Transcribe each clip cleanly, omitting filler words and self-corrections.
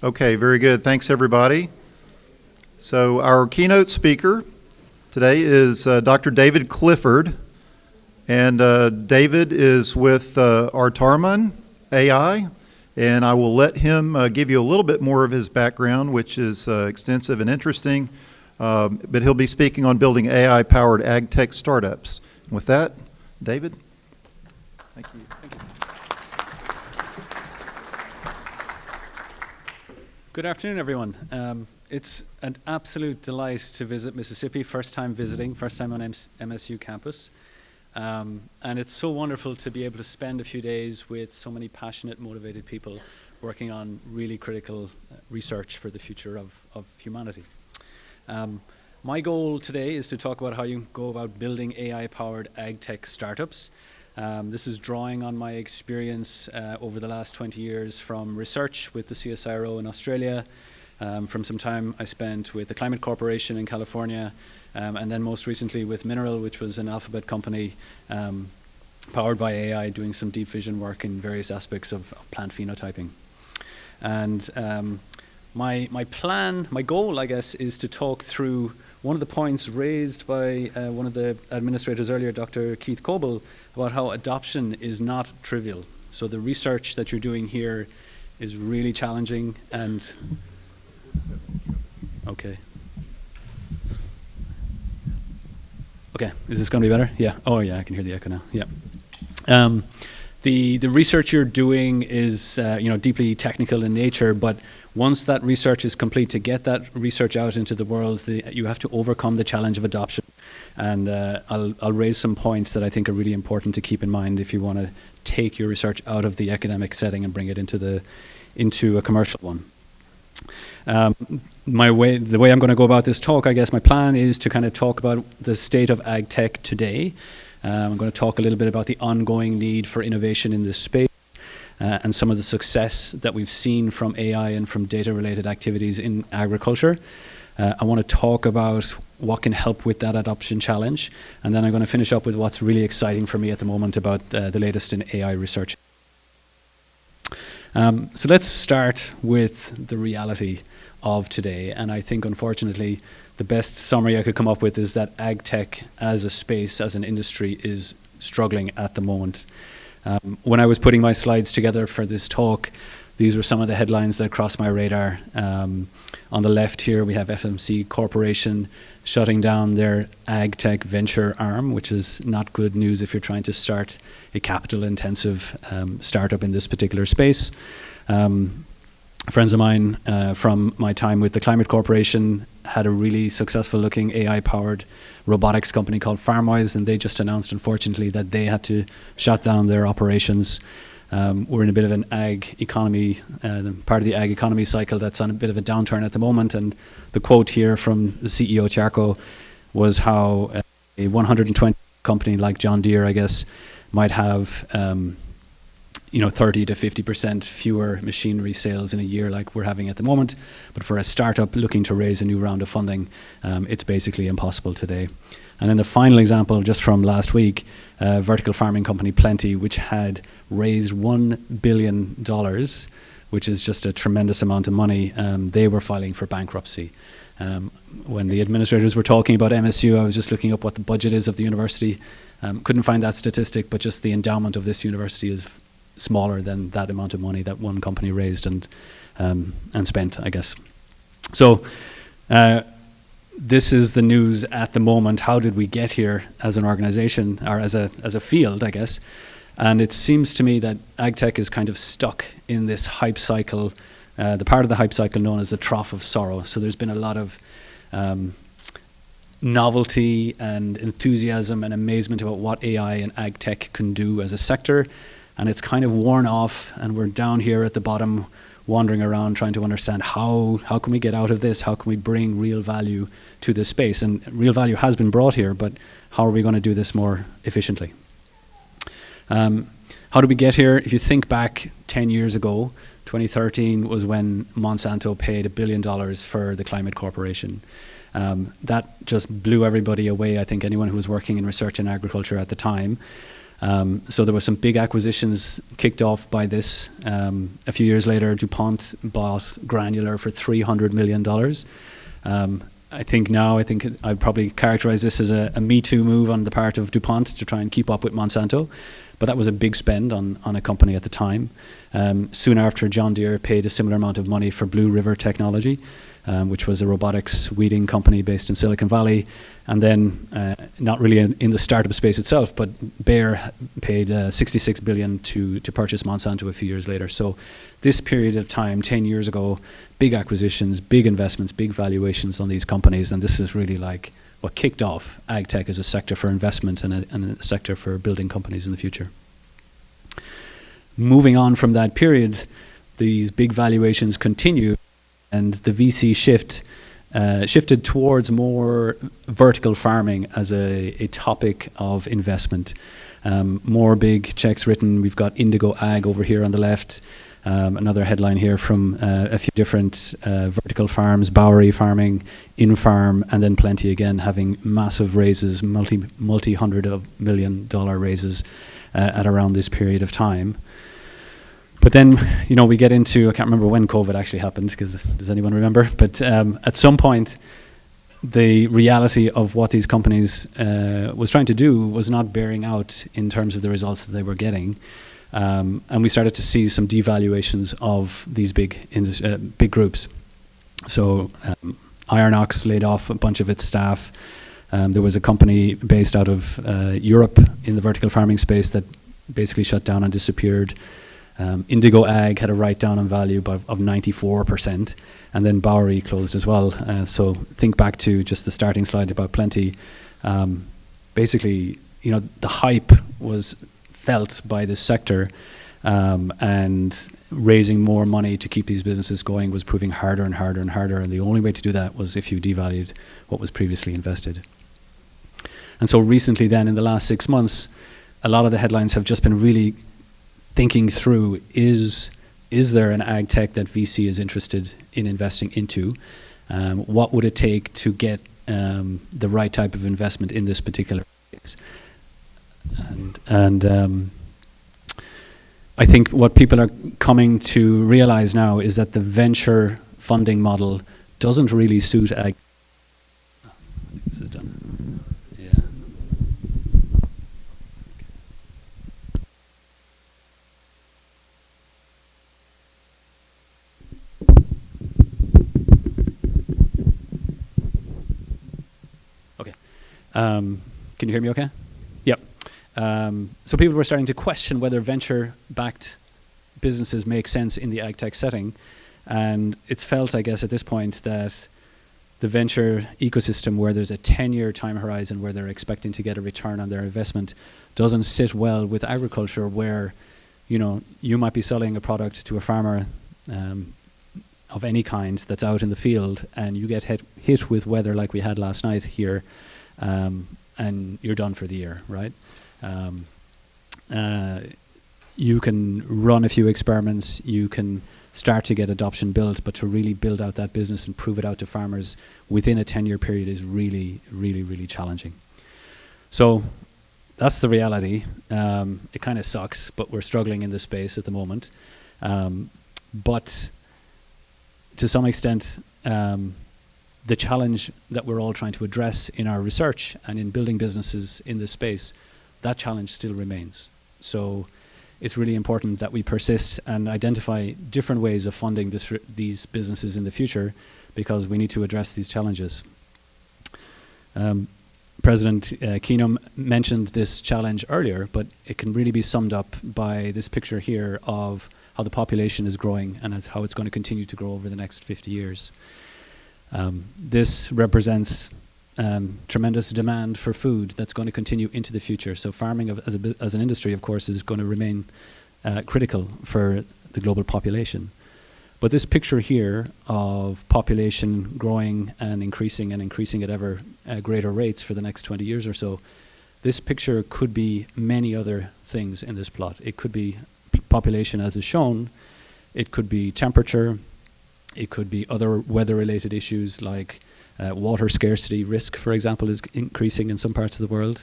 Okay, very good. Thanks, everybody. So our keynote speaker today is Dr. David Clifford, and David is with Artarmon AI, and I will let him give you a little bit more of his background, which is extensive and interesting, but he'll be speaking on building AI-powered ag tech startups. And with that, David. Thank you. Thank you. Good afternoon, everyone. It's an absolute delight to visit Mississippi. First time visiting, first time on MSU campus. And it's so wonderful to be able to spend a few days with so many passionate, motivated people working on really critical research for the future of humanity. My goal today is to talk about how you go about building AI-powered ag tech startups. This is drawing on my experience over the last 20 years from research with the CSIRO in Australia, from some time I spent with the Climate Corporation in California, and then most recently with Mineral, which was an alphabet company powered by AI, doing some deep vision work in various aspects of plant phenotyping. And my goal, I guess, is to talk through one of the points raised by one of the administrators earlier, Dr. Keith Coble, about how adoption is not trivial. So the research that you're doing here is really challenging and... Okay. Okay, is this going to be better? Yeah. Oh, yeah, I can hear the echo now. Yeah. The research you're doing is deeply technical in nature, but once that research is complete, to get that research out into the world, you have to overcome the challenge of adoption. And I'll raise some points that I think are really important to keep in mind if you want to take your research out of the academic setting and bring it into a commercial one. The way I'm going to go about this talk, I guess my plan is to kind of talk about the state of ag tech today. I'm going to talk a little bit about the ongoing need for innovation in this space and some of the success that we've seen from AI and from data-related activities in agriculture. I want to talk about what can help with that adoption challenge, and then I'm going to finish up with what's really exciting for me at the moment about the latest in AI research. So let's start with the reality of today, and I think unfortunately the best summary I could come up with is that ag tech as a space, as an industry, is struggling at the moment. When I was putting my slides together for this talk, these were some of the headlines that crossed my radar. On the left here we have FMC Corporation shutting down their ag tech venture arm, which is not good news if you're trying to start a capital intensive startup in this particular space. Friends of mine from my time with the Climate Corporation had a really successful looking AI-powered robotics company called FarmWise, and they just announced, unfortunately, that they had to shut down their operations. We're in a bit of an ag economy, part of the ag economy cycle that's on a bit of a downturn at the moment, and the quote here from the CEO, Tiarco, was how a 120 company like John Deere, I guess, might have 30 to 50% fewer machinery sales in a year like we're having at the moment. But for a startup looking to raise a new round of funding, it's basically impossible today. And then the final example, just from last week, vertical farming company Plenty, which had raised $1 billion, which is just a tremendous amount of money, they were filing for bankruptcy. When the administrators were talking about MSU, I was just looking up what the budget is of the university. Couldn't find that statistic, but just the endowment of this university is smaller than that amount of money that one company raised and spent, I guess. So this is the news at the moment. How did we get here as an organization, or as a field, I guess? And it seems to me that ag tech is kind of stuck in this hype cycle, the part of the hype cycle known as the trough of sorrow. So there's been a lot of novelty and enthusiasm and amazement about what AI and ag tech can do as a sector. And it's kind of worn off, and we're down here at the bottom wandering around trying to understand how can we get out of this, how can we bring real value to this space. And real value has been brought here, but how are we going to do this more efficiently? How did we get here? If you think back 10 years ago, 2013 was when Monsanto paid $1 billion for the Climate Corporation. That just blew everybody away, I think anyone who was working in research and agriculture at the time. So there were some big acquisitions kicked off by this. A few years later, DuPont bought Granular for $300 million. I think I'd probably characterize this as a Me Too move on the part of DuPont to try and keep up with Monsanto. But that was a big spend on a company at the time. Soon after, John Deere paid a similar amount of money for Blue River Technology, which was a robotics weeding company based in Silicon Valley. And then, not really in the startup space itself, but Bayer paid $66 billion to purchase Monsanto a few years later. So this period of time, 10 years ago, big acquisitions, big investments, big valuations on these companies, and this is really like what kicked off ag tech as a sector for investment and a sector for building companies in the future. Moving on from that period, these big valuations continue, and the VC shifted towards more vertical farming as a topic of investment. More big checks written. We've got Indigo Ag over here on the left. Another headline here from a few different vertical farms, Bowery Farming, InFarm, and then Plenty again having massive raises, multi-hundred of $1 million raises at around this period of time. But then, we get into, I can't remember when COVID actually happened, because does anyone remember? But at some point, the reality of what these companies was trying to do was not bearing out in terms of the results that they were getting. And we started to see some devaluations of these big groups. So Ironox laid off a bunch of its staff. There was a company based out of Europe in the vertical farming space that basically shut down and disappeared. Indigo Ag had a write-down on value of 94%, and then Bowery closed as well. So think back to just the starting slide about Plenty. Basically, the hype was felt by this sector, and raising more money to keep these businesses going was proving harder and harder and harder, and the only way to do that was if you devalued what was previously invested. And so recently then, in the last 6 months, a lot of the headlines have just been really thinking through, is there an ag tech that VC is interested in investing into? What would it take to get the right type of investment in this particular case? And I think what people are coming to realize now is that the venture funding model doesn't really suit ag. I think this is done. Yeah. Okay. Can you hear me okay? Yep. So people were starting to question whether venture-backed businesses make sense in the ag tech setting. And it's felt, I guess, at this point that the venture ecosystem, where there's a 10-year time horizon where they're expecting to get a return on their investment, doesn't sit well with agriculture, where you might be selling a product to a farmer of any kind that's out in the field, and you get hit with weather like we had last night here, and you're done for the year, right? You can run a few experiments, you can start to get adoption built, but to really build out that business and prove it out to farmers within a 10-year period is really, really, really challenging. So that's the reality. It kind of sucks, but we're struggling in this space at the moment. But to some extent, the challenge that we're all trying to address in our research and in building businesses in this space, that challenge still remains. So it's really important that we persist and identify different ways of funding these businesses in the future, because we need to address these challenges. President Keynote mentioned this challenge earlier, but it can really be summed up by this picture here of how the population is growing and how it's going to continue to grow over the next 50 years. This represents tremendous demand for food that's going to continue into the future. So farming as an industry, of course, is going to remain critical for the global population. But this picture here of population growing and increasing at ever greater rates for the next 20 years or so, this picture could be many other things in this plot. It could be population as is shown, it could be temperature, it could be other weather-related issues like water scarcity risk, for example, is increasing in some parts of the world.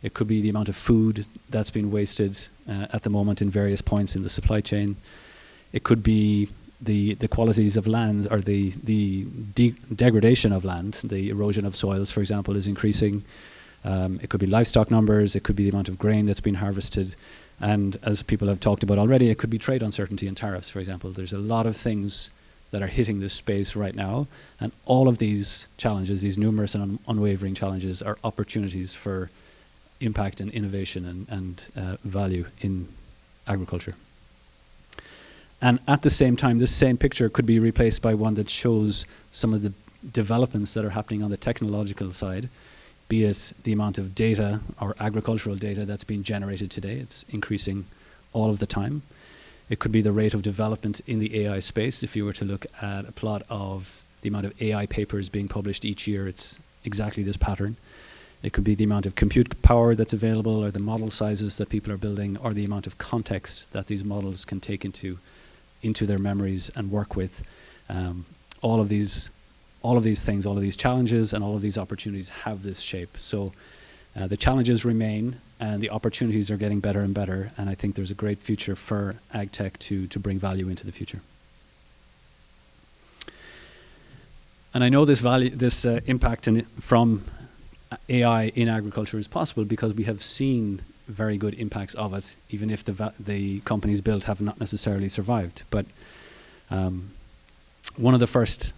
It could be the amount of food that's been wasted at the moment in various points in the supply chain. It could be the qualities of land, or the degradation of land. The erosion of soils, for example, is increasing. It could be livestock numbers. It could be the amount of grain that's been harvested. And as people have talked about already, it could be trade uncertainty and tariffs, for example. There's a lot of things that are hitting this space right now. And all of these challenges, these numerous and unwavering challenges, are opportunities for impact and innovation and value in agriculture. And at the same time, this same picture could be replaced by one that shows some of the developments that are happening on the technological side, be it the amount of data or agricultural data that's being generated today. It's increasing all of the time. It could be the rate of development in the AI space. If you were to look at a plot of the amount of AI papers being published each year, it's exactly this pattern. It could be the amount of compute power that's available, or the model sizes that people are building, or the amount of context that these models can take into their memories and work with. All of these things, all of these challenges, and all of these opportunities have this shape. So the challenges remain, and the opportunities are getting better and better. And I think there's a great future for ag tech to bring value into the future. And I know this impact from AI in agriculture is possible because we have seen very good impacts of it, even if the companies built have not necessarily survived. But one of the first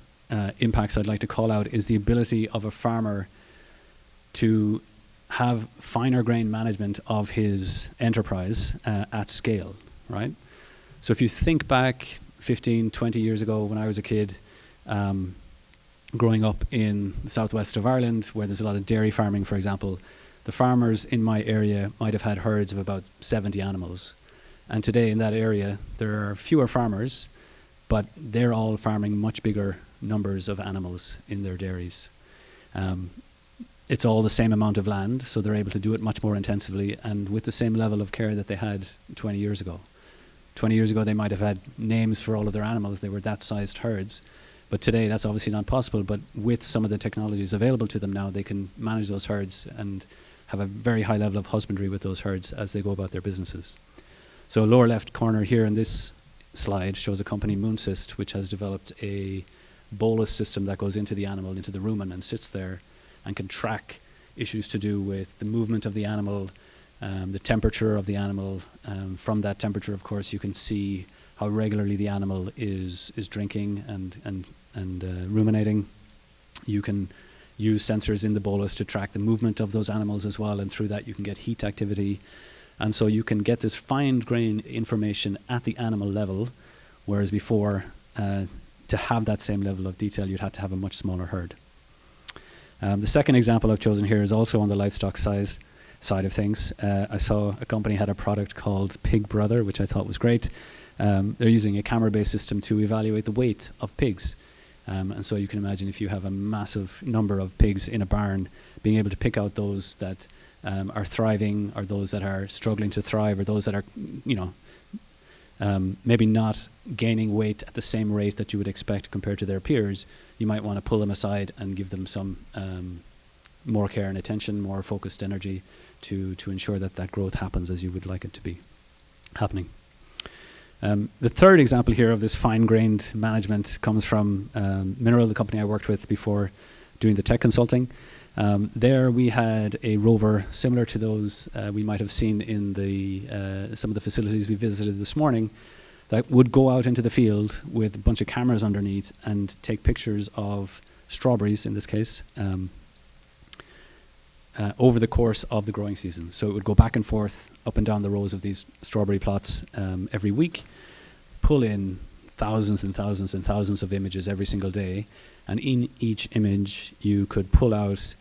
impacts I'd like to call out is the ability of a farmer to have finer grain management of his enterprise at scale, right? So if you think back 15, 20 years ago when I was a kid, growing up in the southwest of Ireland, where there's a lot of dairy farming, for example, the farmers in my area might have had herds of about 70 animals. And today in that area, there are fewer farmers, but they're all farming much bigger numbers of animals in their dairies. It's all the same amount of land, so they're able to do it much more intensively and with the same level of care that they had 20 years ago. 20 years ago, they might have had names for all of their animals. They were that sized herds. But today, that's obviously not possible. But with some of the technologies available to them now, they can manage those herds and have a very high level of husbandry with those herds as they go about their businesses. So lower left corner here in this slide shows a company, Moonsist, which has developed a bolus system that goes into the animal, into the rumen, and sits there and can track issues to do with the movement of the animal, the temperature of the animal. From that temperature, of course, you can see how regularly the animal is drinking and ruminating. You can use sensors in the bolus to track the movement of those animals as well, and through that you can get heat activity. And so you can get this fine-grained information at the animal level, whereas before, to have that same level of detail, you'd have to have a much smaller herd. The second example I've chosen here is also on the livestock side of things. I saw a company had a product called Pig Brother, which I thought was great. They're using a camera-based system to evaluate the weight of pigs. And so you can imagine if you have a massive number of pigs in a barn, being able to pick out those that are thriving, or those that are struggling to thrive, or those that are, maybe not gaining weight at the same rate that you would expect compared to their peers. You might want to pull them aside and give them some more care and attention, more focused energy to ensure that growth happens as you would like it to be happening. The third example here of this fine-grained management comes from Mineral, the company I worked with before doing the tech consulting. There we had a rover similar to those we might have seen in some of the facilities we visited this morning, that would go out into the field with a bunch of cameras underneath and take pictures of strawberries, in this case, over the course of the growing season. So it would go back and forth up and down the rows of these strawberry plots every week, pull in thousands and thousands and thousands of images every single day, and in each image you could pull out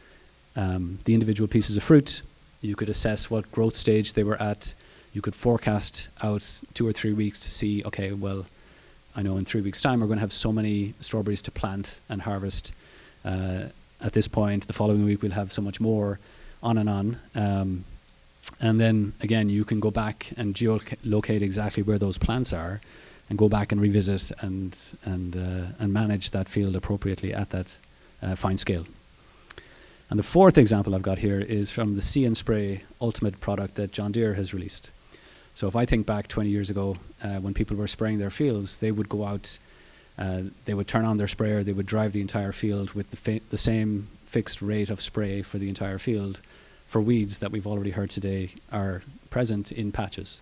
the individual pieces of fruit. You could assess what growth stage they were at. You could forecast out 2 or 3 weeks to see, okay, well, I know in 3 weeks' time we're going to have so many strawberries to plant and harvest. At this point, the following week we'll have so much more, on and on. And then again, you can go back and geolocate exactly where those plants are, and go back and revisit and manage that field appropriately at that fine scale. And the fourth example I've got here is from the See and Spray Ultimate product that John Deere has released. So if I think back 20 years ago, when people were spraying their fields, they would go out, they would turn on their sprayer, they would drive the entire field with the same fixed rate of spray for the entire field for weeds that we've already heard today are present in patches.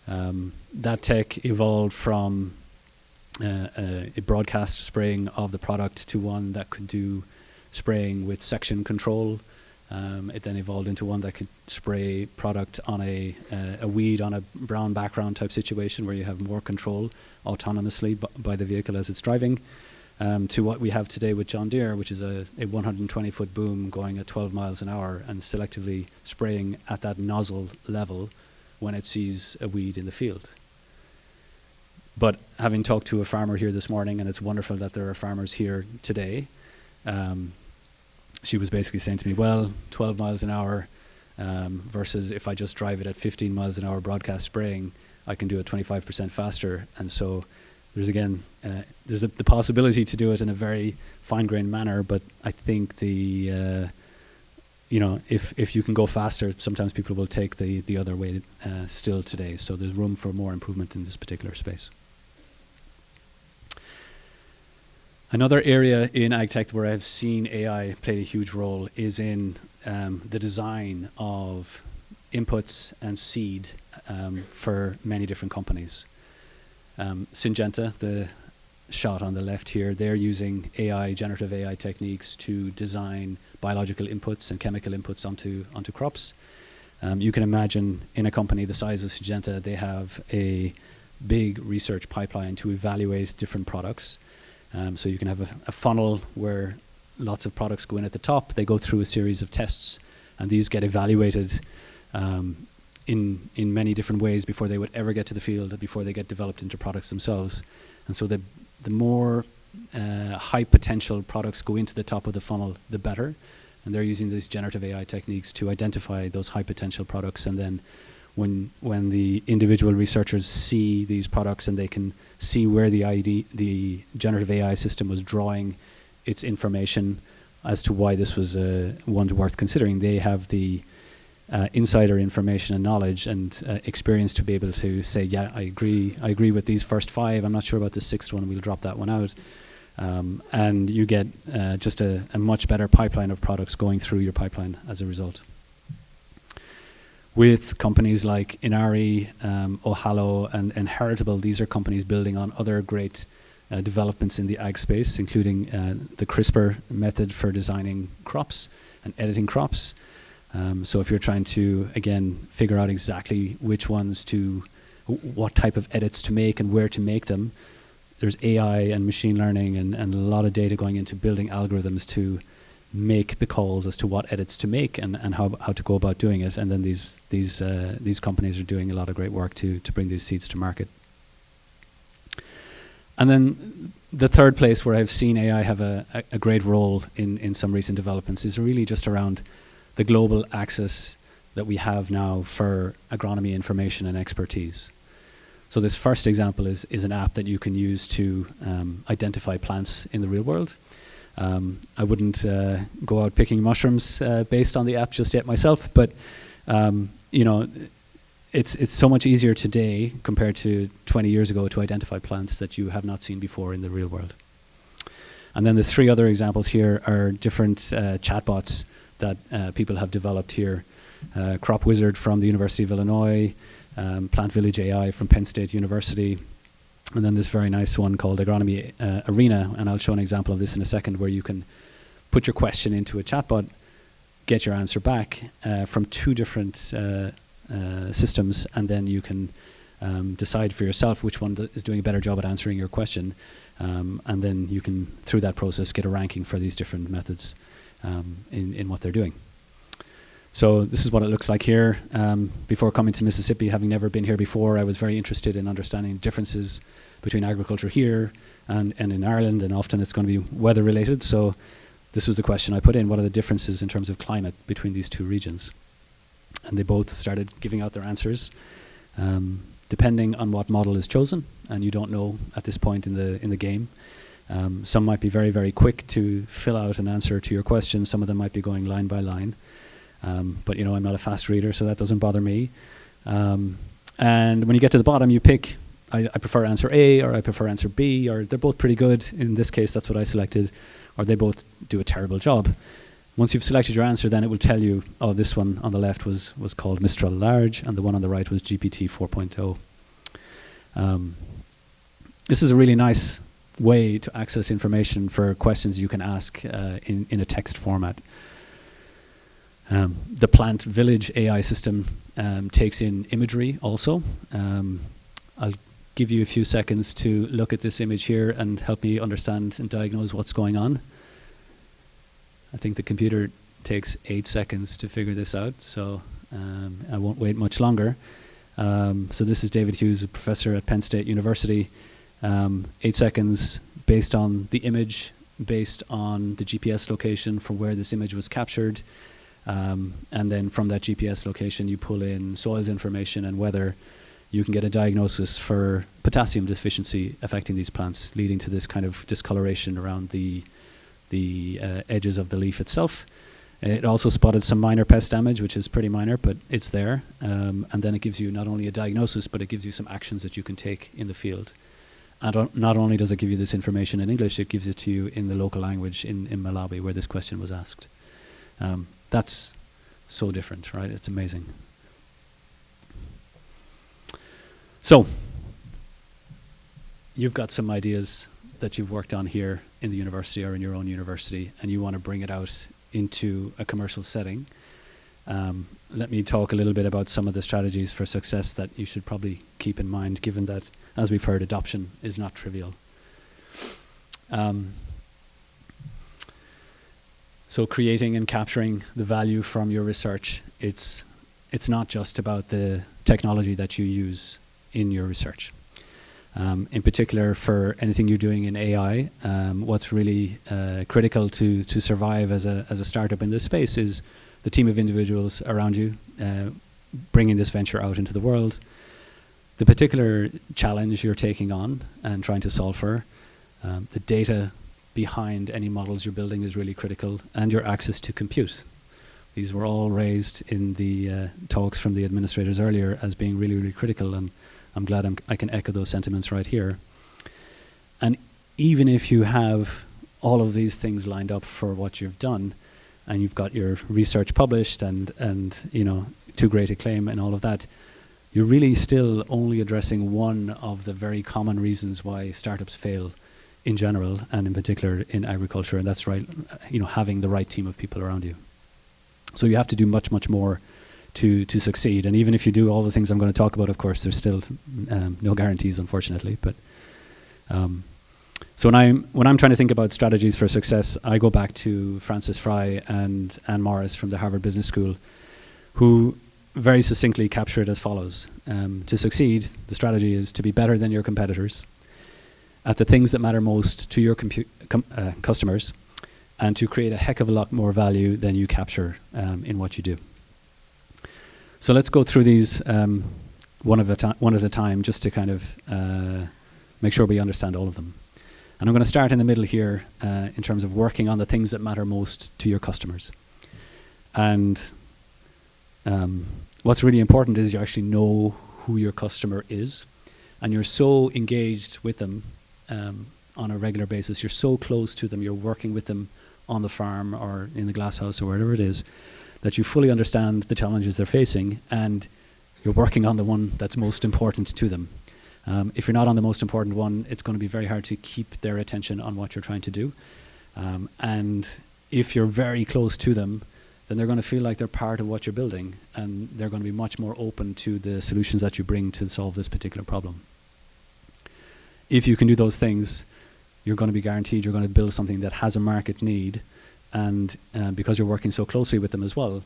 That tech evolved from a broadcast spraying of the product to one that could do spraying with section control. It then evolved into one that could spray product on a weed on a brown background type situation where you have more control autonomously by the vehicle as it's driving, to what we have today with John Deere, which is a 120-foot boom going at 12 miles an hour and selectively spraying at that nozzle level when it sees a weed in the field. But having talked to a farmer here this morning, and it's wonderful that there are farmers here today, she was basically saying to me, well, 12 miles an hour versus if I just drive it at 15 miles an hour broadcast spraying, I can do it 25% faster. And so there's again, there's the possibility to do it in a very fine-grained manner, but I think if you can go faster, sometimes people will take the other way still today. So there's room for more improvement in this particular space. Another area in ag tech where I've seen AI play a huge role is in the design of inputs and seed for many different companies. Syngenta, the shot on the left here, they're using generative AI techniques to design biological inputs and chemical inputs onto crops. You can imagine in a company the size of Syngenta, they have a big research pipeline to evaluate different products. So you can have a funnel where lots of products go in at the top. They go through a series of tests, and these get evaluated in many different ways before they would ever get to the field, before they get developed into products themselves. And so the more high potential products go into the top of the funnel, the better. And they're using these generative AI techniques to identify those high potential products. And then when the individual researchers see these products and they can see where the generative AI system was drawing its information as to why this was one worth considering, they have the insider information and knowledge and experience to be able to say, yeah, I agree with these first 5. I'm not sure about the 6th one. We'll drop that one out. And you get just a much better pipeline of products going through your pipeline as a result. With companies like Inari, Ohalo, and Heritable, these are companies building on other great developments in the ag space, including the CRISPR method for designing crops and editing crops. So if you're trying to, again, figure out exactly which ones what type of edits to make and where to make them, there's AI and machine learning and a lot of data going into building algorithms to make the calls as to what edits to make and how to go about doing it. And then these companies are doing a lot of great work to bring these seeds to market. And then the third place where I've seen AI have a great role in some recent developments is really just around the global access that we have now for agronomy information and expertise. So this first example is an app that you can use to identify plants in the real world. I wouldn't go out picking mushrooms based on the app just yet myself, but it's so much easier today compared to 20 years ago to identify plants that you have not seen before in the real world. And then the 3 other examples here are different chatbots that people have developed here. Crop Wizard from the University of Illinois, Plant Village AI from Penn State University, and then this very nice one called Agronomy Arena, and I'll show an example of this in a second, where you can put your question into a chatbot, get your answer back from 2 different systems, and then you can decide for yourself which one is doing a better job at answering your question, and then you can, through that process, get a ranking for these different methods in what they're doing. So this is what it looks like here. Before coming to Mississippi, having never been here before, I was very interested in understanding differences between agriculture here and in Ireland, and often it's going to be weather related. So this was the question I put in: what are the differences in terms of climate between these 2 regions? And they both started giving out their answers, depending on what model is chosen, and you don't know at this point in the game. Some might be very, very quick to fill out an answer to your question. Some of them might be going line by line. But I'm not a fast reader, so that doesn't bother me. And when you get to the bottom, you pick, I prefer answer A, or I prefer answer B, or they're both pretty good. In this case, that's what I selected. Or they both do a terrible job. Once you've selected your answer, then it will tell you, oh, this one on the left was called Mistral Large, and the one on the right was GPT 4.0. This is a really nice way to access information for questions you can ask in a text format. The Plant Village AI system takes in imagery also. I'll give you a few seconds to look at this image here and help me understand and diagnose what's going on. I think the computer takes 8 seconds to figure this out, so I won't wait much longer. So this is David Hughes, a professor at Penn State University. 8 seconds based on the image, based on the GPS location for where this image was captured. And then from that GPS location, you pull in soils information and weather. You can get a diagnosis for potassium deficiency affecting these plants, leading to this kind of discoloration around the edges of the leaf itself. It also spotted some minor pest damage, which is pretty minor, but it's there. And then it gives you not only a diagnosis, but it gives you some actions that you can take in the field. And not only does it give you this information in English, it gives it to you in the local language in Malawi, where this question was asked. That's so different, right? It's amazing. So, you've got some ideas that you've worked on here in the university or in your own university, and you want to bring it out into a commercial setting. Let me talk a little bit about some of the strategies for success that you should probably keep in mind, given that, as we've heard, adoption is not trivial. So creating and capturing the value from your research, it's not just about the technology that you use in your research. In particular, for anything you're doing in AI, what's really critical to survive as a startup in this space is the team of individuals around you bringing this venture out into the world. The particular challenge you're taking on and trying to solve for, the data behind any models you're building is really critical, and your access to compute. These were all raised in the talks from the administrators earlier as being really, really critical, and I'm glad I can echo those sentiments right here. And even if you have all of these things lined up for what you've done, and you've got your research published and to great acclaim and all of that, you're really still only addressing one of the very common reasons why startups fail in general, and in particular in agriculture, and that's having the right team of people around you. So you have to do much, much more to succeed. And even if you do all the things I'm going to talk about, of course, there's still no guarantees, unfortunately. But so when I'm trying to think about strategies for success, I go back to Francis Fry and Anne Morris from the Harvard Business School, who very succinctly capture it as follows. To succeed, the strategy is to be better than your competitors at the things that matter most to your customers, and to create a heck of a lot more value than you capture in what you do. So let's go through these one at a time, just to kind of make sure we understand all of them. And I'm going to start in the middle here in terms of working on the things that matter most to your customers. And what's really important is you actually know who your customer is, and you're so engaged with them on a regular basis. You're so close to them. You're working with them on the farm or in the glasshouse or wherever it is, that you fully understand the challenges they're facing, and you're working on the one that's most important to them. If you're not on the most important one, it's going to be very hard to keep their attention on what you're trying to do. And if you're very close to them, then they're going to feel like they're part of what you're building, and they're going to be much more open to the solutions that you bring to solve this particular problem. If you can do those things, you're going to be guaranteed you're going to build something that has a market need, and because you're working so closely with them as well,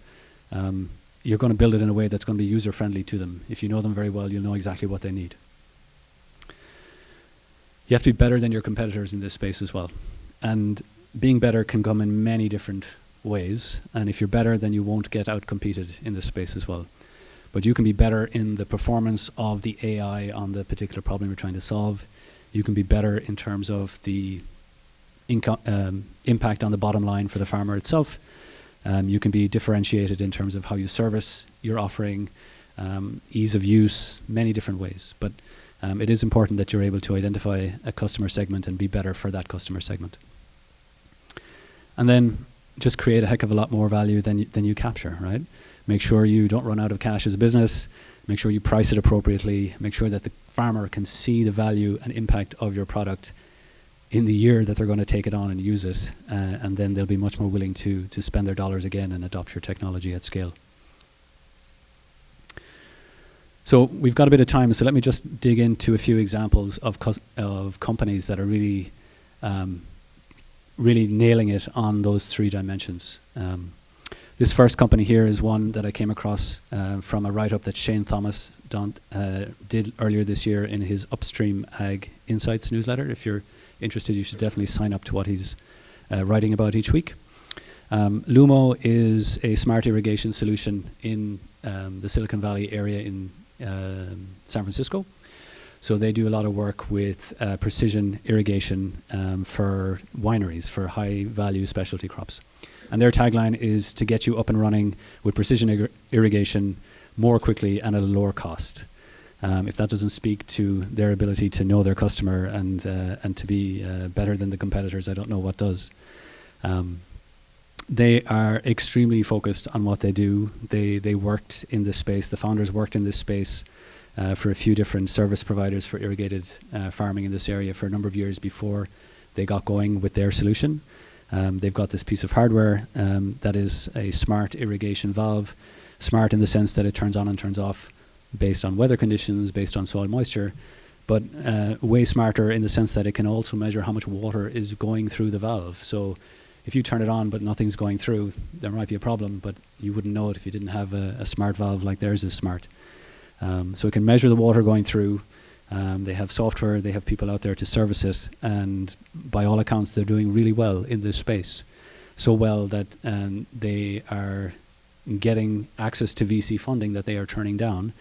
you're going to build it in a way that's going to be user-friendly to them. If you know them very well, you'll know exactly what they need. You have to be better than your competitors in this space as well. And being better can come in many different ways, and if you're better, then you won't get out-competed in this space as well. But you can be better in the performance of the AI on the particular problem you're trying to solve. You can be better in terms of the impact on the bottom line for the farmer itself. You can be differentiated in terms of how you service your offering, ease of use, many different ways. But it is important that you're able to identify a customer segment and be better for that customer segment. And then just create a heck of a lot more value than you capture, right? Make sure you don't run out of cash as a business. Make sure you price it appropriately. Make sure that the farmer can see the value and impact of your product in the year that they're going to take it on and use it, and then they'll be much more willing to spend their dollars again and adopt your technology at scale. So we've got a bit of time, so let me just dig into a few examples of companies that are really nailing it on those 3 dimensions. This first company here is one that I came across from a write-up that Shane Thomas did earlier this year in his Upstream Ag Insights newsletter. If you're interested, you should definitely sign up to what he's writing about each week. Lumo is a smart irrigation solution in the Silicon Valley area in San Francisco. So they do a lot of work with precision irrigation for wineries, for high-value specialty crops. And their tagline is to get you up and running with precision irrigation more quickly and at a lower cost. If that doesn't speak to their ability to know their customer and to be better than the competitors, I don't know what does. They are extremely focused on what they do. They worked in this space. The founders worked in this space for a few different service providers for irrigated farming in this area for a number of years before they got going with their solution. They've got this piece of hardware that is a smart irrigation valve, smart in the sense that it turns on and turns off based on weather conditions, based on soil moisture, but way smarter in the sense that it can also measure how much water is going through the valve. So if you turn it on but nothing's going through, there might be a problem, but you wouldn't know it if you didn't have a smart valve like theirs is smart. So it can measure the water going through. They have software, they have people out there to service it, and by all accounts they're doing really well in this space. So well that they are getting access to VC funding that they are turning down.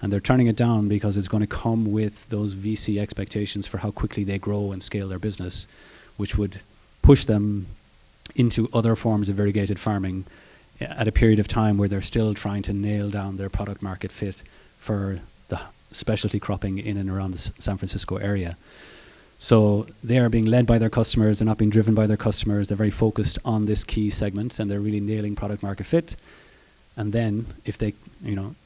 And they're turning it down because it's going to come with those VC expectations for how quickly they grow and scale their business, which would push them into other forms of irrigated farming at a period of time where they're still trying to nail down their product market fit for the specialty cropping in and around the San Francisco area. So they are being led by their customers. They're not being driven by their customers. They're very focused on this key segment, and they're really nailing product market fit. And then if they,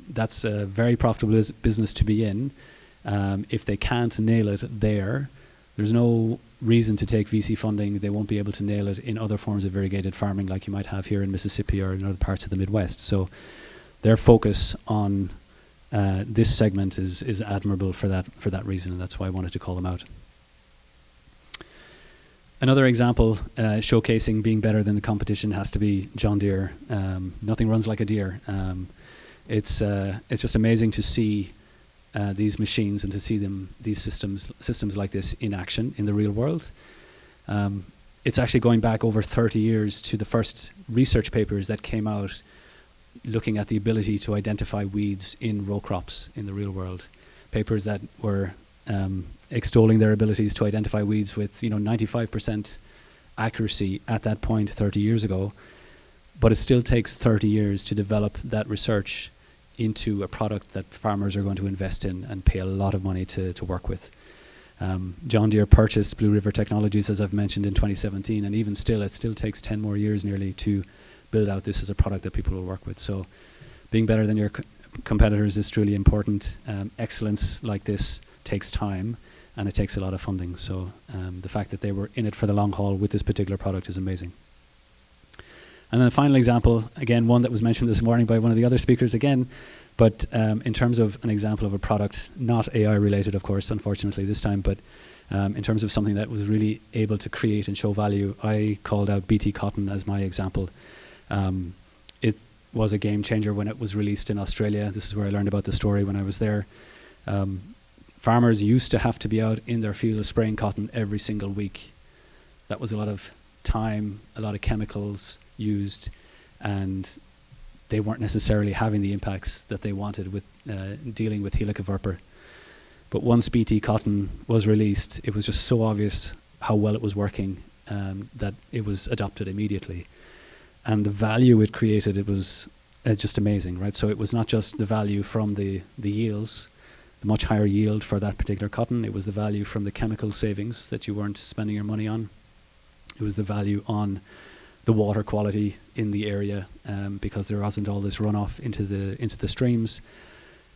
that's a very profitable business to be in. If they can't nail it there's no reason to take VC funding. They won't be able to nail it in other forms of irrigated farming like you might have here in Mississippi or in other parts of the Midwest. So their focus on this segment is admirable for that reason, and that's why I wanted to call them out. Another example showcasing being better than the competition has to be John Deere. Nothing runs like a deer. It's just amazing to see these machines and to see these systems like this in action in the real world. It's actually going back over 30 years to the first research papers that came out looking at the ability to identify weeds in row crops in the real world. Papers that were extolling their abilities to identify weeds with 95% accuracy at that point 30 years ago, but it still takes 30 years to develop that research into a product that farmers are going to invest in and pay a lot of money to work with. John Deere purchased Blue River Technologies, as I've mentioned, in 2017, and even still, it still takes 10 more years nearly to build out this as a product that people will work with. So being better than your competitors is truly important. Excellence like this takes time, and it takes a lot of funding. So the fact that they were in it for the long haul with this particular product is amazing. And then the final example, again, one that was mentioned this morning by one of the other speakers again, but in terms of an example of a product, not AI related, of course, unfortunately this time, but in terms of something that was really able to create and show value, I called out BT Cotton as my example. It was a game changer when it was released in Australia. This is where I learned about the story when I was there. Farmers used to have to be out in their fields spraying cotton every single week. That was a lot of time, a lot of chemicals used, and they weren't necessarily having the impacts that they wanted with dealing with helicoverpa. But once BT Cotton was released, it was just so obvious how well it was working that it was adopted immediately. And the value it created, it was just amazing, right? So it was not just the value from the yields, the much higher yield for that particular cotton. It was the value from the chemical savings that you weren't spending your money on. It was the value on the water quality in the area, because there wasn't all this runoff into the streams.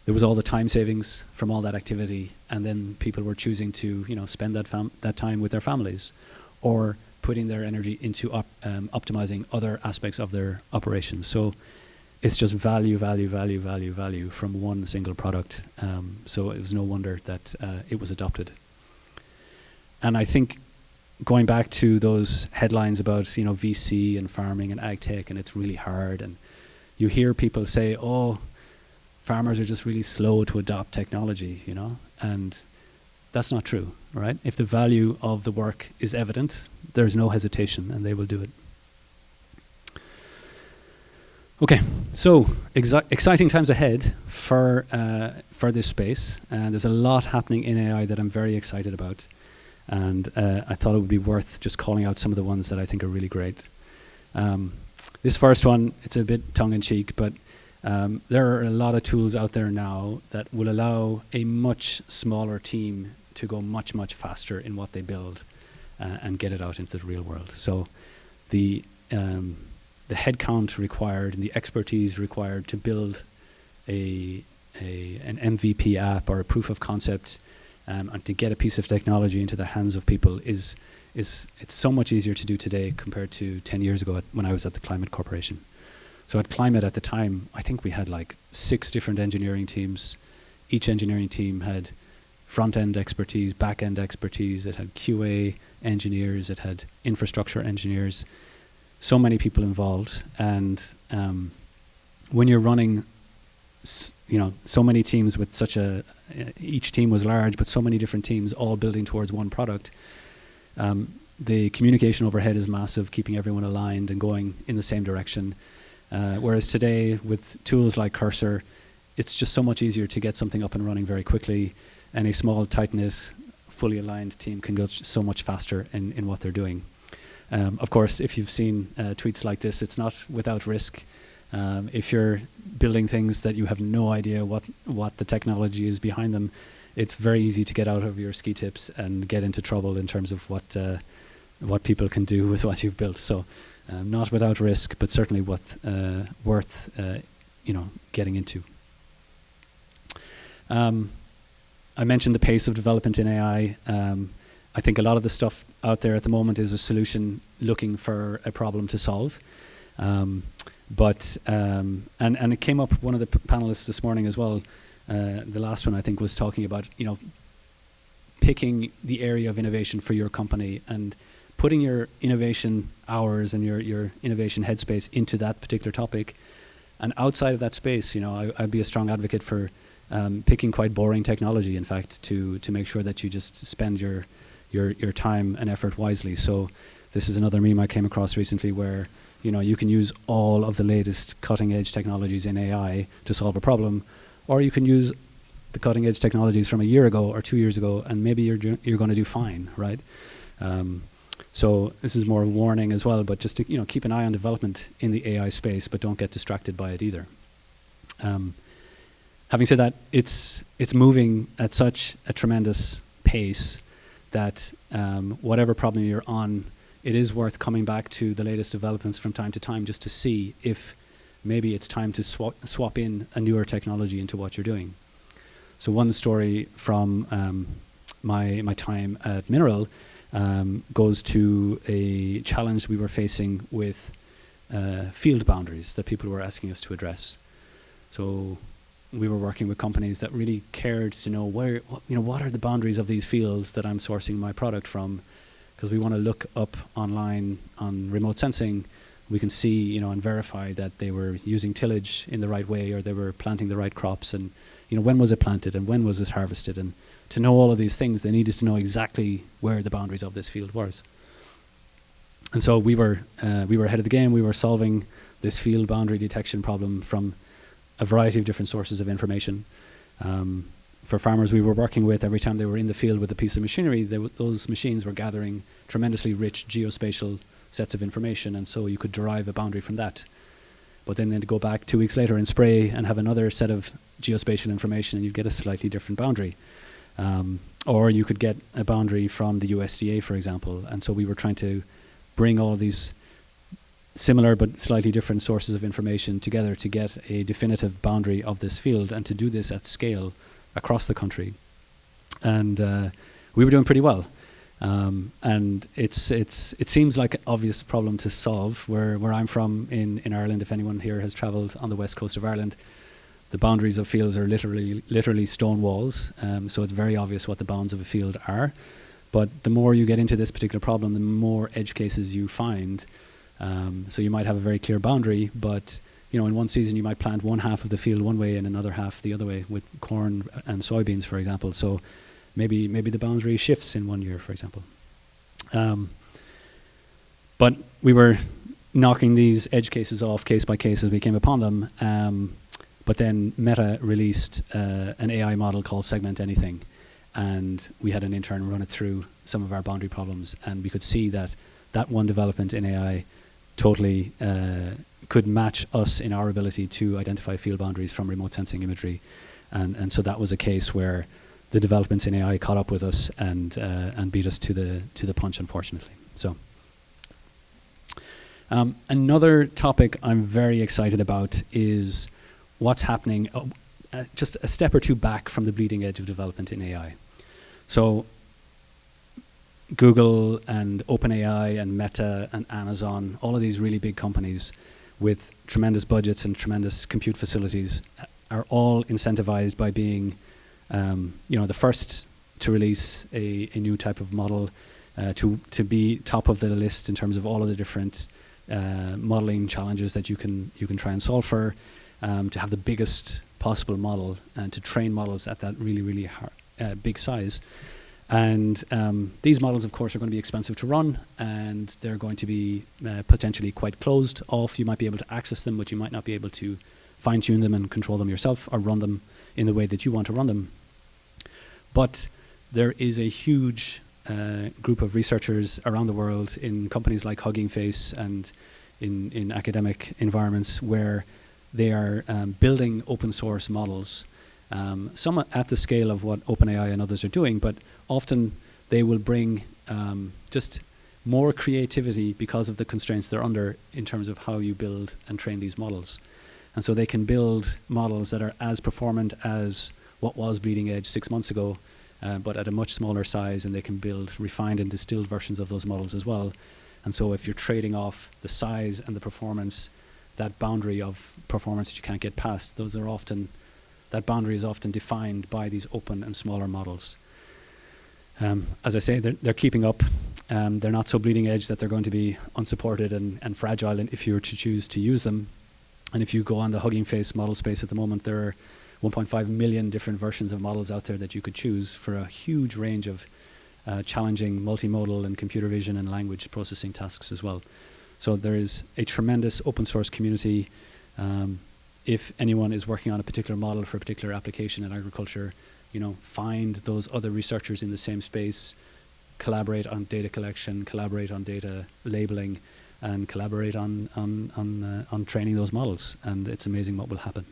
There was all the time savings from all that activity, and then people were choosing to spend that time with their families, or putting their energy into optimizing other aspects of their operations. So it's just value from one single product. So it was no wonder that it was adopted. And I think going back to those headlines about VC and farming and ag tech, and it's really hard, and you hear people say, "Oh, farmers are just really slow to adopt technology," and that's not true, right? If the value of the work is evident, there's no hesitation, and they will do it. Okay, so exciting times ahead for this space. There's a lot happening in AI that I'm very excited about, and I thought it would be worth just calling out some of the ones that I think are really great. This first one, it's a bit tongue-in-cheek, but there are a lot of tools out there now that will allow a much smaller team to go much faster in what they build and get it out into the real world. So the headcount required and the expertise required to build an MVP app or a proof of concept and to get a piece of technology into the hands of people it's so much easier to do today compared to 10 years ago when I was at the Climate Corporation. So at Climate at the time, I think we had like 6 different engineering teams. Each engineering team had front-end expertise, back-end expertise. It had QA engineers. It had infrastructure engineers. So many people involved. And when you're running, so many teams with each team was large, but so many different teams all building towards one product, the communication overhead is massive, keeping everyone aligned and going in the same direction. Whereas today, with tools like Cursor, it's just so much easier to get something up and running very quickly, and a small, tight-knit, fully aligned team can go so much faster in what they're doing. Of course, if you've seen tweets like this, it's not without risk. If you're building things that you have no idea what the technology is behind them, it's very easy to get out of your ski tips and get into trouble in terms of what people can do with what you've built. So not without risk, but certainly worth getting into. I mentioned the pace of development in AI. I think a lot of the stuff out there at the moment is a solution looking for a problem to solve. But it came up, one of the panelists this morning as well, the last one I think was talking about, picking the area of innovation for your company and putting your innovation hours and your innovation headspace into that particular topic. And outside of that space, I'd be a strong advocate for picking quite boring technology, in fact, to make sure that you just spend your time and effort wisely. So this is another meme I came across recently where you can use all of the latest cutting edge technologies in AI to solve a problem, or you can use the cutting edge technologies from a year ago or 2 years ago, and maybe you're going to do fine, right? So this is more a warning as well, but just to keep an eye on development in the AI space, but don't get distracted by it either. Having said that, it's moving at such a tremendous pace that whatever problem you're on, it is worth coming back to the latest developments from time to time just to see if maybe it's time to swap in a newer technology into what you're doing. So one story from my time at Mineral goes to a challenge we were facing with field boundaries that people were asking us to address. So we were working with companies that really cared to know what are the boundaries of these fields that I'm sourcing my product from, because we want to look up online on remote sensing. We can see, and verify that they were using tillage in the right way, or they were planting the right crops, and when was it planted and when was it harvested, and to know all of these things, they needed to know exactly where the boundaries of this field was. And so we were ahead of the game. We were solving this field boundary detection problem from a variety of different sources of information. for farmers we were working with, every time they were in the field with a piece of machinery, those machines were gathering tremendously rich geospatial sets of information, and so you could derive a boundary from that. But then they'd go back 2 weeks later and spray and have another set of geospatial information, and you'd get a slightly different boundary. Or you could get a boundary from the USDA, for example. And so we were trying to bring all of these similar but slightly different sources of information together to get a definitive boundary of this field, and to do this at scale across the country. And we were doing pretty well. And it seems like an obvious problem to solve. Where I'm from in Ireland, if anyone here has travelled on the west coast of Ireland, the boundaries of fields are literally stone walls. So it's very obvious what the bounds of a field are. But the more you get into this particular problem, the more edge cases you find. So you might have a very clear boundary, but in one season you might plant one half of the field one way and another half the other way, with corn and soybeans, for example. So maybe the boundary shifts in 1 year, for example. But we were knocking these edge cases off case by case as we came upon them. But then Meta released an AI model called Segment Anything, and we had an intern run it through some of our boundary problems, and we could see that one development in AI totally could match us in our ability to identify field boundaries from remote sensing imagery. And so that was a case where the developments in AI caught up with us and beat us to the punch, unfortunately. So another topic I'm very excited about is what's happening just a step or two back from the bleeding edge of development in AI. So Google and OpenAI and Meta and Amazon, all of these really big companies with tremendous budgets and tremendous compute facilities are all incentivized by being the first to release a new type of model, to be top of the list in terms of all of the different modeling challenges that you can try and solve for, to have the biggest possible model, and to train models at that really big size. And these models, of course, are going to be expensive to run, and they're going to be potentially quite closed off. You might be able to access them, but you might not be able to fine-tune them and control them yourself, or run them in the way that you want to run them. But there is a huge group of researchers around the world in companies like Hugging Face and in academic environments where they are building open source models, some at the scale of what OpenAI and others are doing, but often they will bring just more creativity because of the constraints they're under in terms of how you build and train these models. And so they can build models that are as performant as what was bleeding edge 6 months ago, but at a much smaller size, and they can build refined and distilled versions of those models as well. And so if you're trading off the size and the performance, that boundary of performance that you can't get past, that boundary is often defined by these open and smaller models. As I say, they're keeping up. They're not so bleeding edge that they're going to be unsupported and fragile if you were to choose to use them. And if you go on the Hugging Face model space at the moment, there are 1.5 million different versions of models out there that you could choose for a huge range of challenging multimodal and computer vision and language processing tasks as well. So there is a tremendous open source community. If anyone is working on a particular model for a particular application in agriculture, find those other researchers in the same space, collaborate on data collection, collaborate on data labeling, and collaborate on training those models. And it's amazing what will happen.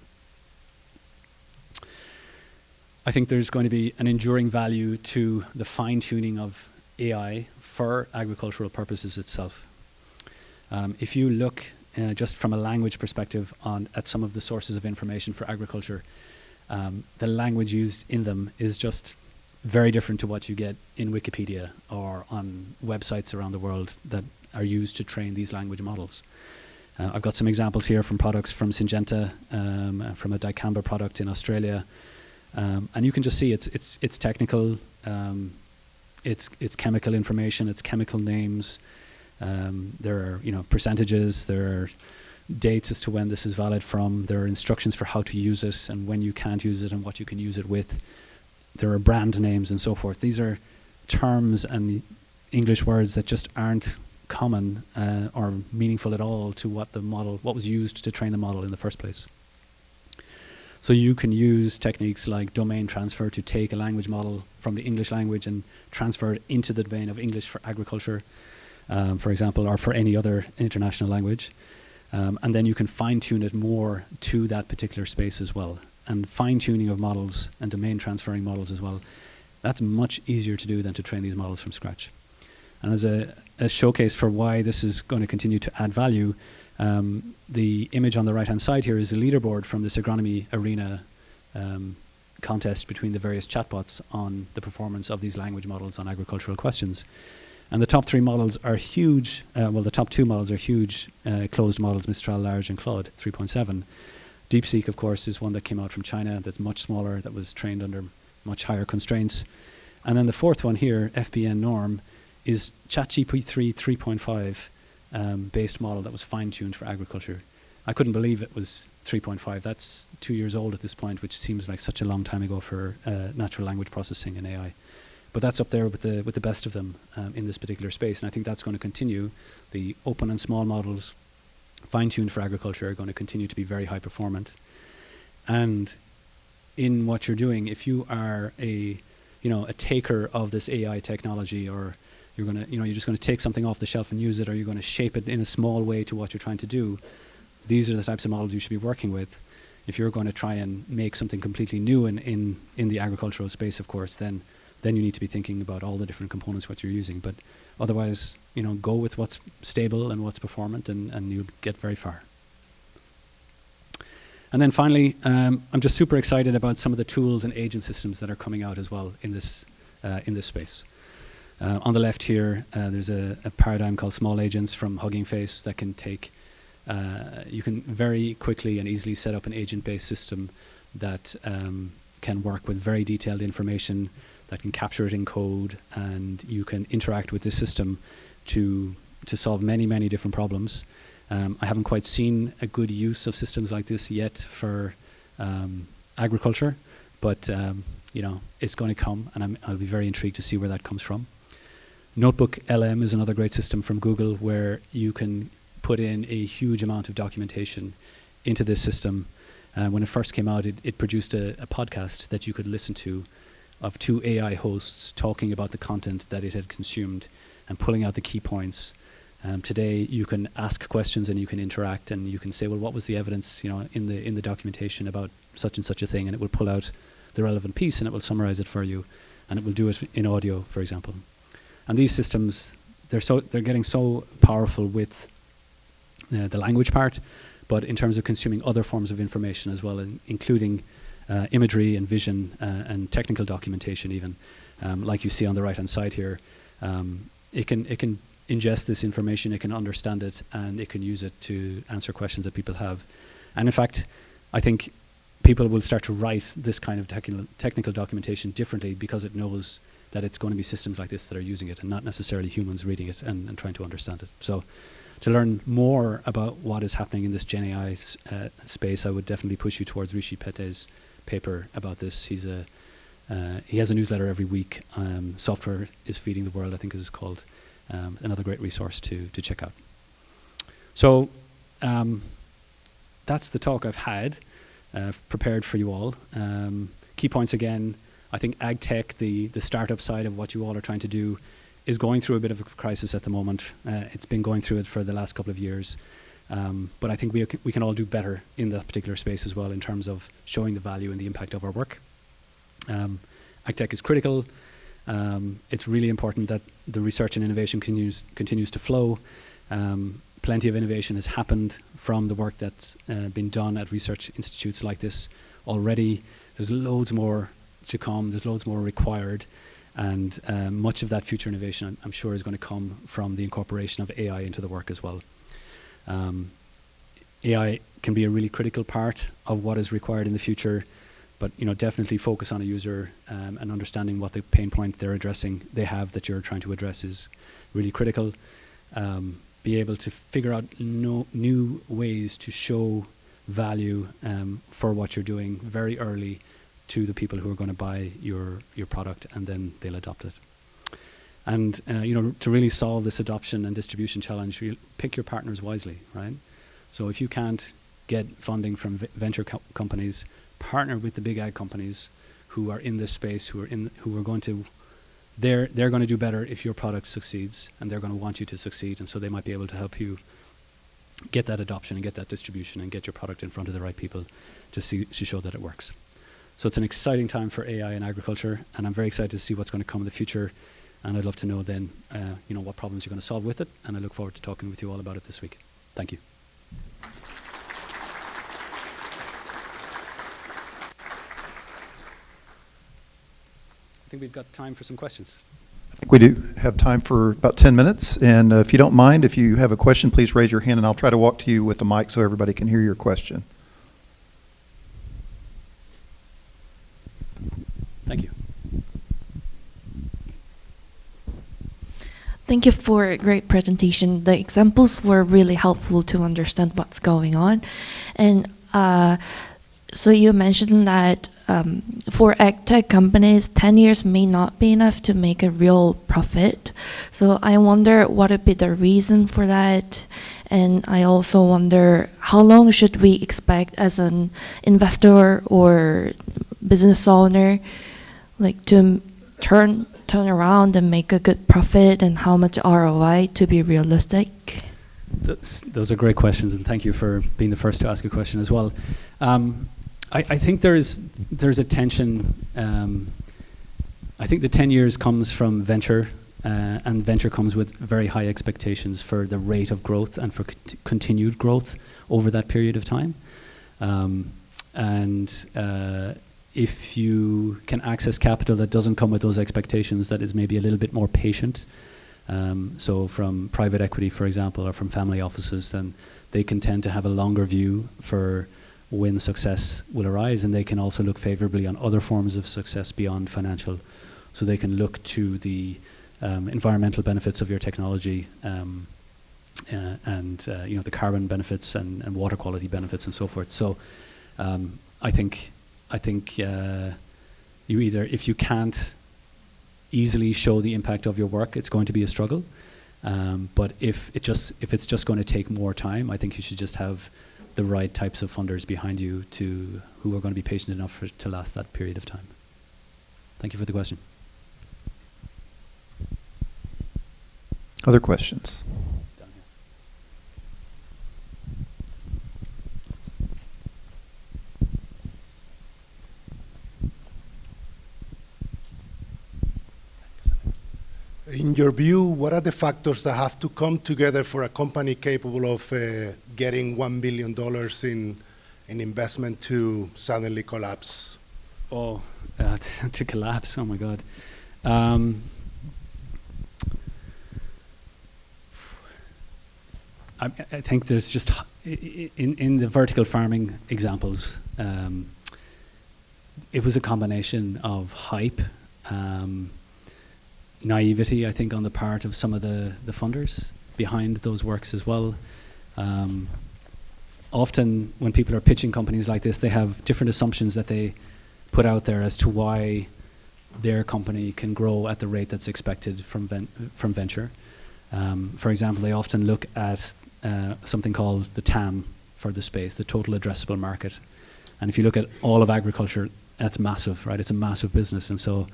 I think there's going to be an enduring value to the fine-tuning of AI for agricultural purposes itself. If you look just from a language perspective at some of the sources of information for agriculture, the language used in them is just very different to what you get in Wikipedia or on websites around the world that are used to train these language models. I've got some examples here from products from Syngenta, from a dicamba product in Australia, and you can just see it's technical, it's chemical information, it's chemical names. There are percentages, there are dates as to when this is valid from, there are instructions for how to use it and when you can't use it and what you can use it with. There are brand names and so forth. These are terms and English words that just aren't common or meaningful at all to what was used to train the model in the first place. So you can use techniques like domain transfer to take a language model from the English language and transfer it into the domain of English for agriculture, for example, or for any other international language. And then you can fine-tune it more to that particular space as well. And fine-tuning of models and domain transferring models as well, that's much easier to do than to train these models from scratch. And as a showcase for why this is going to continue to add value, the image on the right-hand side here is the leaderboard from this Agronomy Arena contest between the various chatbots on the performance of these language models on agricultural questions. And the top three models are huge, the top two models are huge closed models, Mistral Large and Claude 3.7. DeepSeek, of course, is one that came out from China that's much smaller, that was trained under much higher constraints. And then the fourth one here, FBN Norm, is ChatGPT 3.5 based model that was fine-tuned for agriculture. I couldn't believe it was 3.5. That's 2 years old at this point, which seems like such a long time ago for natural language processing and AI. But that's up there with the best of them in this particular space, and I think that's going to continue. The open and small models, fine-tuned for agriculture, are going to continue to be very high performant. And in what you're doing, if you are a taker of this AI technology, or you're just going to take something off the shelf and use it, or you're going to shape it in a small way to what you're trying to do, these are the types of models you should be working with. If you're going to try and make something completely new in the agricultural space, of course, then you need to be thinking about all the different components what you're using. But otherwise, go with what's stable and what's performant, and you'll get very far. And then finally, I'm just super excited about some of the tools and agent systems that are coming out as well in this space. On the left here, there's a paradigm called small agents from Hugging Face that can take, you can very quickly and easily set up an agent-based system that can work with very detailed information, that can capture it in code, and you can interact with this system to solve many, many different problems. I haven't quite seen a good use of systems like this yet for agriculture, but it's going to come, and I'll be very intrigued to see where that comes from. Notebook LM is another great system from Google where you can put in a huge amount of documentation into this system. When it first came out, it produced a podcast that you could listen to of two AI hosts talking about the content that it had consumed and pulling out the key points. Today, you can ask questions and you can interact, and you can say, well, what was the evidence, in the documentation about such and such a thing, and it will pull out the relevant piece and it will summarize it for you, and it will do it in audio, for example. And these systems, they're getting so powerful with the language part, but in terms of consuming other forms of information as well, including imagery and vision and technical documentation even, like you see on the right-hand side here. It can ingest this information, it can understand it, and it can use it to answer questions that people have. And in fact, I think people will start to write this kind of technical documentation differently because it knows that it's going to be systems like this that are using it and not necessarily humans reading it and trying to understand it. So to learn more about what is happening in this Gen AI space, I would definitely push you towards Rishi Pete's paper about this. He has a newsletter every week. Software is Feeding the World, I think is called. Another great resource to check out. So that's the talk I've had prepared for you all. Key points again, I think ag tech, the startup side of what you all are trying to do, is going through a bit of a crisis at the moment. It's been going through it for the last couple of years. But I think we can all do better in that particular space as well in terms of showing the value and the impact of our work. Ag tech is critical. It's really important that the research and innovation continues to flow. Plenty of innovation has happened from the work that's been done at research institutes like this already. There's loads more to come. There's loads more required. And much of that future innovation, I'm sure, is going to come from the incorporation of AI into the work as well. AI can be a really critical part of what is required in the future, but definitely focus on a user and understanding what the pain point they have that you're trying to address is really critical. Be able to figure out new ways to show value for what you're doing very early to the people who are going to buy your product, and then they'll adopt it. And to really solve this adoption and distribution challenge, you pick your partners wisely, right? So if you can't get funding from venture companies, partner with the big ag companies who are in this space, they're going to do better if your product succeeds, and they're going to want you to succeed, and so they might be able to help you get that adoption and get that distribution and get your product in front of the right people to show that it works. So it's an exciting time for AI in agriculture, and I'm very excited to see what's going to come in the future, and I'd love to know then what problems you're going to solve with it, and I look forward to talking with you all about it this week. Thank you. I think we've got time for some questions. We do have time for about 10 minutes, and if you don't mind, if you have a question, please raise your hand, and I'll try to walk to you with the mic so everybody can hear your question. Thank you. Thank you for a great presentation. The examples were really helpful to understand what's going on. And so you mentioned that for ag tech companies, 10 years may not be enough to make a real profit. So I wonder what would be the reason for that. And I also wonder how long should we expect as an investor or business owner, like to turn around and make a good profit, and how much ROI to be realistic? Those are great questions, and thank you for being the first to ask a question as well. I think there's a tension. I think the 10 years comes from venture, and venture comes with very high expectations for the rate of growth and for continued growth over that period of time. If you can access capital that doesn't come with those expectations, that is maybe a little bit more patient, so from private equity, for example, or from family offices, then they can tend to have a longer view for when success will arise, and they can also look favorably on other forms of success beyond financial. So they can look to the environmental benefits of your technology, and the carbon benefits and water quality benefits and so forth. So I think you either, if you can't easily show the impact of your work, it's going to be a struggle. But if it's just going to take more time, I think you should just have the right types of funders behind you who are going to be patient enough for it to last that period of time. Thank you for the question. Other questions? Down here. In your view, what are the factors that have to come together for a company capable of getting $1 billion in investment to suddenly collapse? Oh, to collapse, oh my God. I think there's just, in the vertical farming examples, it was a combination of hype, naivety, I think, on the part of some of the funders behind those works as well. Often when people are pitching companies like this, they have different assumptions that they put out there as to why their company can grow at the rate that's expected from venture. For example, they often look at something called the TAM for the space, the total addressable market. And if you look at all of agriculture, that's massive, right? It's a massive business. And so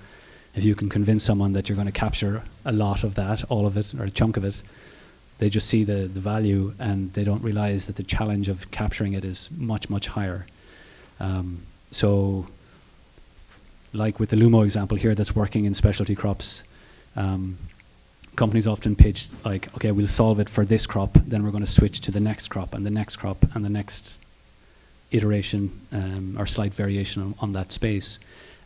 if you can convince someone that you're going to capture a lot of that, all of it, or a chunk of it, they just see the value, and they don't realize that the challenge of capturing it is much, much higher. So like with the Lumo example here that's working in specialty crops, companies often pitch like, okay, we'll solve it for this crop, then we're going to switch to the next crop and the next crop and the next iteration or slight variation on that space.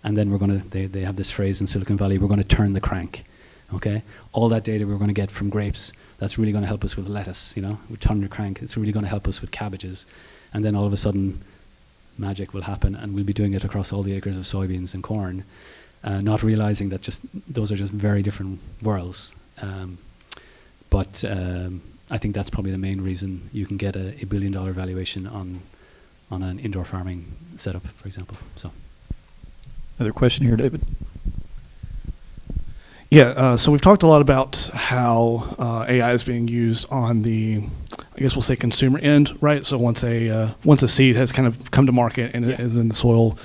And then we're going to, they have this phrase in Silicon Valley, we're going to turn the crank, okay? All that data we're going to get from grapes, that's really going to help us with lettuce, we turn the crank, it's really going to help us with cabbages. And then all of a sudden, magic will happen, and we'll be doing it across all the acres of soybeans and corn, not realizing that those are just very different worlds. But I think that's probably the main reason you can get a $1 billion valuation on an indoor farming setup, for example. So. Another question here, David. Yeah, so we've talked a lot about how AI is being used on the, I guess we'll say consumer end, right? So once a seed has kind of come to market and it is in the soil,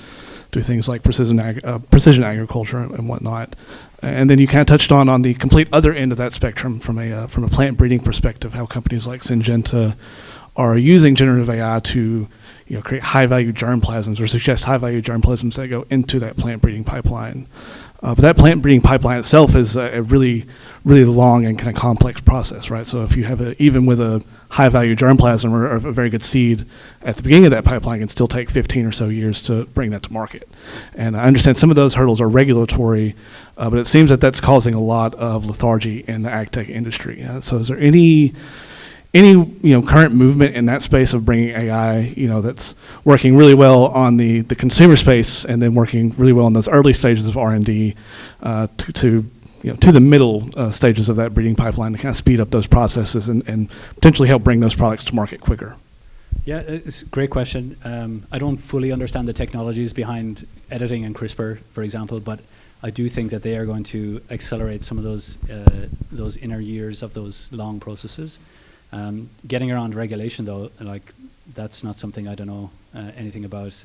do things like precision agriculture and whatnot. And then you kind of touched on the complete other end of that spectrum from a plant breeding perspective, how companies like Syngenta are using generative AI to create high-value germplasms or suggest high-value germplasms that go into that plant breeding pipeline. But that plant breeding pipeline itself is a really, really long and kind of complex process, right? So if you have even with a high-value germplasm or a very good seed at the beginning of that pipeline, it can still take 15 or so years to bring that to market. And I understand some of those hurdles are regulatory, but it seems that that's causing a lot of lethargy in the ag tech industry. So is there any current movement in that space of bringing AI, that's working really well on the consumer space and then working really well in those early stages of R&D to the middle stages of that breeding pipeline to kind of speed up those processes and potentially help bring those products to market quicker? Yeah, it's a great question. I don't fully understand the technologies behind editing and CRISPR, for example, but I do think that they are going to accelerate some of those inner years of those long processes. Getting around regulation, though, that's not something I don't know anything about.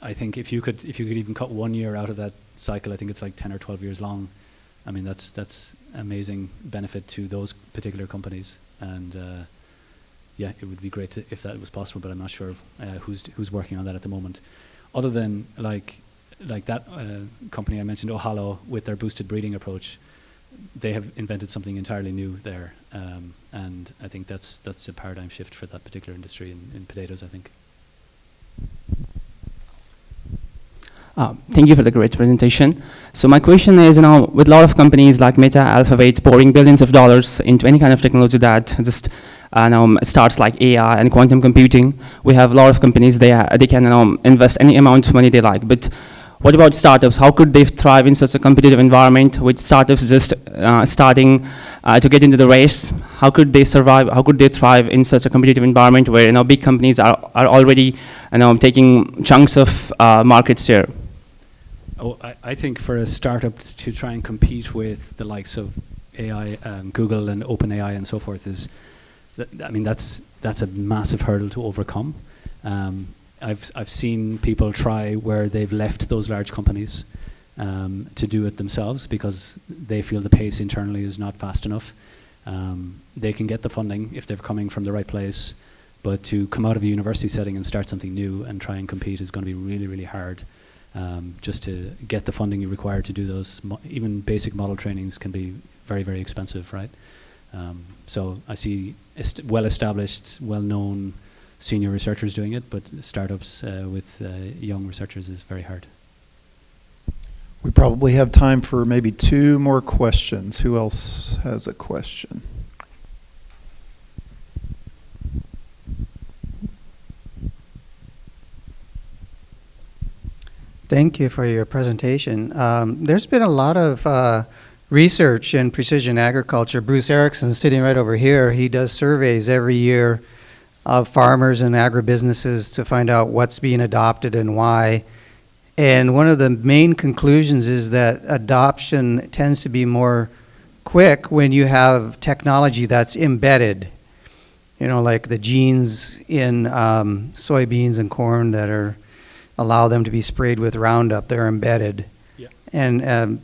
I think if you could even cut 1 year out of that cycle, I think it's like 10 or 12 years long. I mean, that's amazing benefit to those particular companies, and yeah, it would be great if that was possible. But I'm not sure who's working on that at the moment, other than like that company I mentioned, Ohalo, with their boosted breeding approach. They have invented something entirely new there, and I think that's a paradigm shift for that particular industry in potatoes, I think. Thank you for the great presentation. So my question is, with a lot of companies like Meta, Alphabet pouring billions of dollars into any kind of technology that just starts like AI and quantum computing, we have a lot of companies, they can invest any amount of money they like. But what about startups? How could they thrive in such a competitive environment with startups just starting to get into the race? How could they survive? How could they thrive in such a competitive environment where big companies are already taking chunks of market share? Oh, I think for a startup to try and compete with the likes of AI, Google and OpenAI and so forth that's a massive hurdle to overcome. I've seen people try where they've left those large companies to do it themselves because they feel the pace internally is not fast enough. They can get the funding if they're coming from the right place, but to come out of a university setting and start something new and try and compete is going to be really, really hard. Just to get the funding you require to do those, even basic model trainings can be very, very expensive, right? So I see well-established, well-known senior researchers doing it, but startups with young researchers is very hard. We probably have time for maybe 2 more questions. Who else has a question? Thank you for your presentation. There's been a lot of research in precision agriculture. Bruce Erickson, sitting right over here, he does surveys every year of farmers and agribusinesses to find out what's being adopted and why. And one of the main conclusions is that adoption tends to be more quick when you have technology that's embedded. Like the genes in soybeans and corn that allow them to be sprayed with Roundup, they're embedded. Yeah. And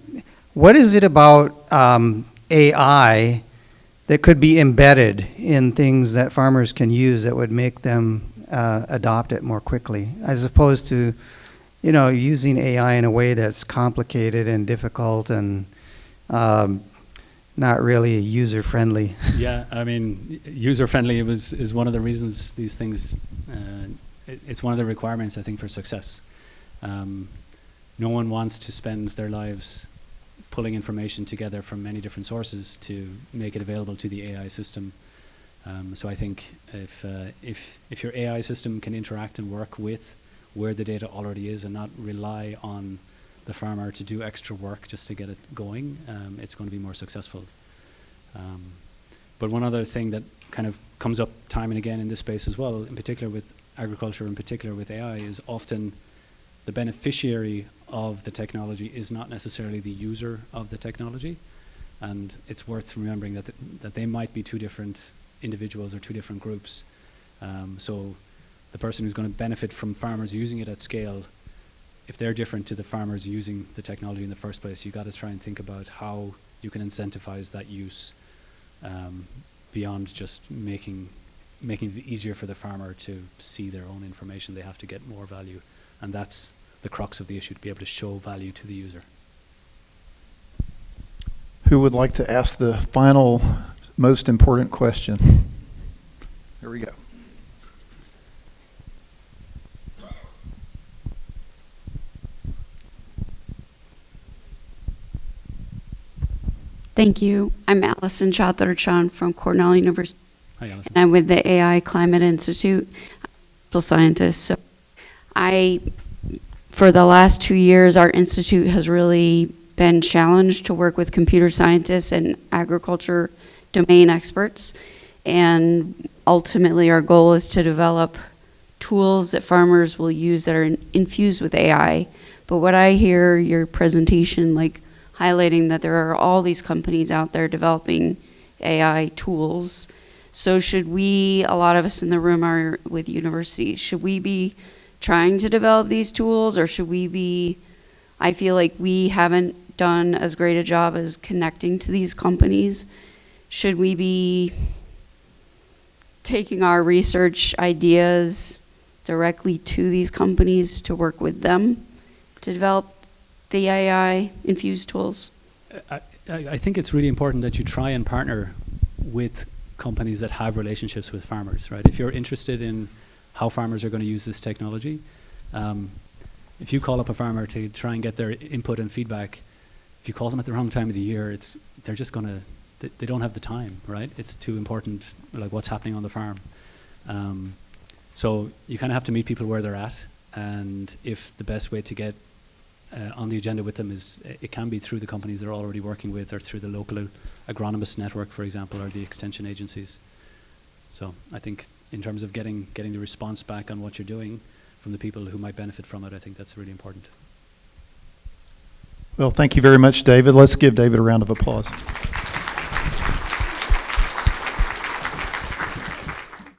what is it about AI that could be embedded in things that farmers can use that would make them adopt it more quickly, as opposed to, using AI in a way that's complicated and difficult and not really user-friendly? Yeah, I mean, user-friendly is one of the reasons these things, it's one of the requirements, I think, for success. No one wants to spend their lives pulling information together from many different sources to make it available to the AI system. So I think if your AI system can interact and work with where the data already is and not rely on the farmer to do extra work just to get it going, it's going to be more successful. But one other thing that kind of comes up time and again in this space as well, in particular with agriculture, in particular with AI, is often the beneficiary of the technology is not necessarily the user of the technology. And it's worth remembering that that they might be two different individuals or two different groups. So the person who's going to benefit from farmers using it at scale, if they're different to the farmers using the technology in the first place, you've got to try and think about how you can incentivize that use beyond just making it easier for the farmer to see their own information. They have to get more value. And that's the crux of the issue, to be able to show value to the user. Who would like to ask the final, most important question? Here we go. Thank you. I'm Allison Chatharchan from Cornell University. Hi, Alison. And I'm with the AI Climate Institute. I'm a social scientist. So for the last 2 years, our institute has really been challenged to work with computer scientists and agriculture domain experts. And ultimately, our goal is to develop tools that farmers will use that are infused with AI. But what I hear your presentation highlighting that there are all these companies out there developing AI tools. So should we, a lot of us in the room are with universities, should we be trying to develop these tools, or should we be, I feel like we haven't done as great a job as connecting to these companies. Should we be taking our research ideas directly to these companies to work with them to develop the AI infused tools? I think it's really important that you try and partner with companies that have relationships with farmers, right? If you're interested in how farmers are going to use this technology, if you call up a farmer to try and get their input and feedback, if you call them at the wrong time of the year, they're just going to, they don't have the time, right? It's too important, what's happening on the farm. So you kind of have to meet people where they're at, and if the best way to get on the agenda with them is, it can be through the companies they're already working with, or through the local agronomist network, for example, or the extension agencies. So I think in terms of getting the response back on what you're doing from the people who might benefit from it, I think that's really important. Well, thank you very much, David. Let's give David a round of applause.